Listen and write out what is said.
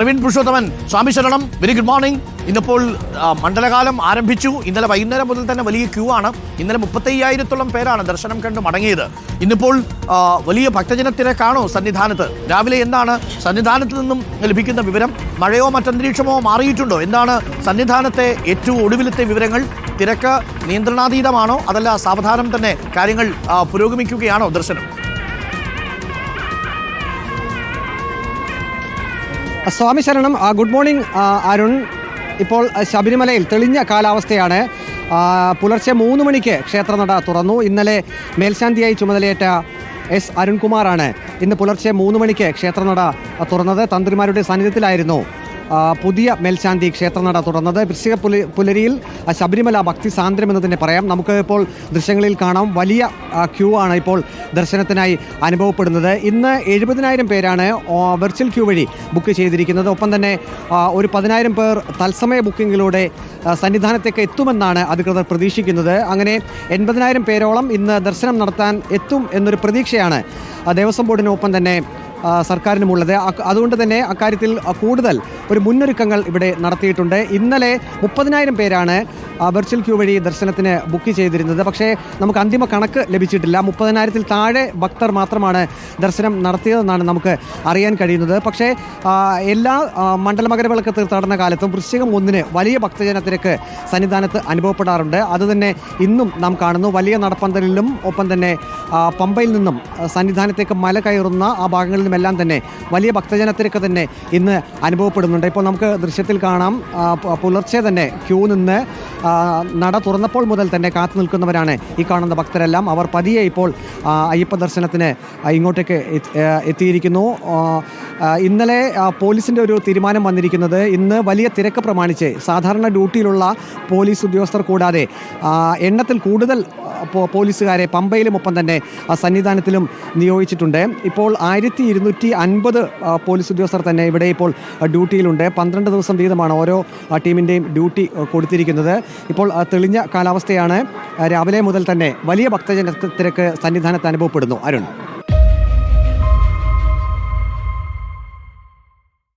പ്രവീൺ പുരുഷോത്തമൻ, സ്വാമി ശരണം, very good morning. ഇന്നിപ്പോൾ മണ്ഡലകാലം ആരംഭിച്ചു. ഇന്നലെ വൈകുന്നേരം മുതൽ തന്നെ വലിയ ക്യൂ ആണ്. ഇന്നലെ 35,000-ഓളം പേരാണ് ദർശനം കണ്ട് മടങ്ങിയത്. ഇന്നിപ്പോൾ വലിയ ഭക്തജനത്തിരക്കാണോ സന്നിധാനത്ത്? രാവിലെ എന്താണ് സന്നിധാനത്ത് നിന്നും ലഭിക്കുന്ന വിവരം? മഴയോ മറ്റന്തരീക്ഷമോ മാറിയിട്ടുണ്ടോ? എന്താണ് സന്നിധാനത്തെ ഏറ്റവും ഒടുവിലത്തെ വിവരങ്ങൾ? തിരക്ക് നിയന്ത്രണാതീതമാണോ അതല്ല സാവധാനം തന്നെ കാര്യങ്ങൾ പുരോഗമിക്കുകയാണോ ദർശനം? സ്വാമി ശരണം, ഗുഡ് മോർണിംഗ് അരുൺ. ഇപ്പോൾ ശബരിമലയിൽ തെളിഞ്ഞ കാലാവസ്ഥയാണ്. പുലർച്ചെ 3 മണിക്ക് ക്ഷേത്രനട തുറന്നു. ഇന്നലെ മേൽശാന്തിയായി ചുമതലയേറ്റ എസ് അരുൺകുമാറാണ് ഇന്ന് പുലർച്ചെ 3 മണിക്ക് ക്ഷേത്രനട തുറന്നത്. തന്ത്രിമാരുടെ സാന്നിധ്യത്തിലായിരുന്നു പുതിയ മേൽശാന്തി ക്ഷേത്രനട തുറന്നത്. വൃശ്ചിക പുലരിയിൽ ശബരിമല ഭക്തി സാന്ദ്രം എന്ന് തന്നെ പറയാം. നമുക്ക് ഇപ്പോൾ ദൃശ്യങ്ങളിൽ കാണാം, വലിയ ക്യൂ ആണ് ഇപ്പോൾ ദർശനത്തിനായി അനുഭവപ്പെടുന്നത്. ഇന്ന് 70,000 പേരാണ് വെർച്വൽ ക്യൂ വഴി ബുക്ക് ചെയ്തിരിക്കുന്നത്. ഒപ്പം തന്നെ ഒരു 10,000 പേർ തത്സമയ ബുക്കിങ്ങിലൂടെ സന്നിധാനത്തേക്ക് എത്തുമെന്നാണ് അധികൃതർ പ്രതീക്ഷിക്കുന്നത്. അങ്ങനെ 80,000 പേരോളം ഇന്ന് ദർശനം നടത്താൻ എത്തും എന്നൊരു പ്രതീക്ഷയാണ് ദേവസ്വം ബോർഡിനൊപ്പം തന്നെ സർക്കാരിനുമുള്ളത്. അതുകൊണ്ട് തന്നെ അക്കാര്യത്തിൽ കൂടുതൽ ഒരു മുന്നൊരുക്കങ്ങൾ ഇവിടെ നടത്തിയിട്ടുണ്ട്. ഇന്നലെ 30,000 പേരാണ് വെർച്വൽ ക്യൂ വഴി ദർശനത്തിന് ബുക്ക് ചെയ്തിരുന്നത്. പക്ഷേ നമുക്ക് അന്തിമ കണക്ക് ലഭിച്ചിട്ടില്ല. 30,000-ൽ താഴെ ഭക്തർ മാത്രമാണ് ദർശനം നടത്തിയതെന്നാണ് നമുക്ക് അറിയാൻ കഴിയുന്നത്. പക്ഷേ എല്ലാ മണ്ഡലമകരവിളക്ക് തീർത്ഥാടന കാലത്തും വൃശ്ചികം 1-ന് വലിയ ഭക്തജനത്തിരക്ക് സന്നിധാനത്ത് അനുഭവപ്പെടാറുണ്ട്. അതുതന്നെ ഇന്നും നാം കാണുന്നു. വലിയ നടപ്പന്തലിലും ഒപ്പം തന്നെ പമ്പയിൽ നിന്നും സന്നിധാനത്തേക്ക് മല കയറുന്ന ആ ഭാഗങ്ങളിൽ എല്ലാം തന്നെ വലിയ ഭക്തജനത്തിരക്ക് തന്നെ ഇന്ന് അനുഭവപ്പെടുന്നുണ്ട്. ഇപ്പോൾ നമുക്ക് ദൃശ്യത്തിൽ കാണാം, പുലർച്ചെ തന്നെ ക്യൂ നിന്ന് നട തുറന്നപ്പോൾ മുതൽ തന്നെ കാത്തു നിൽക്കുന്നവരാണ് ഈ കാണുന്ന ഭക്തരെല്ലാം. അവർ പതിയെ ഇപ്പോൾ അയ്യപ്പ ദർശനത്തിന് ഇങ്ങോട്ടേക്ക് എത്തിയിരിക്കുന്നു. ഇന്നലെ പോലീസിൻ്റെ ഒരു തീരുമാനം വന്നിരിക്കുന്നത്, ഇന്ന് വലിയ തിരക്ക് പ്രമാണിച്ച് സാധാരണ ഡ്യൂട്ടിയിലുള്ള പോലീസ് ഉദ്യോഗസ്ഥർ കൂടാതെ എണ്ണത്തിൽ കൂടുതൽ പോലീസുകാരെ പമ്പയിലും ഒപ്പം തന്നെ സന്നിധാനത്തിലും നിയോഗിച്ചിട്ടുണ്ട്. ഇപ്പോൾ 1250 പോലീസ് ഉദ്യോഗസ്ഥർ തന്നെ ഇവിടെ ഇപ്പോൾ ഡ്യൂട്ടിയിലുണ്ട്. 12 ദിവസം വീതമാണ് ഓരോ ടീമിൻ്റെയും ഡ്യൂട്ടി കൊടുത്തിരിക്കുന്നത്. ഇപ്പോൾ തെളിഞ്ഞ കാലാവസ്ഥയാണ്. രാവിലെ മുതൽ തന്നെ വലിയ ഭക്തജന തിരക്ക് സന്നിധാനത്ത് അനുഭവപ്പെടുന്നു. അരുൺ.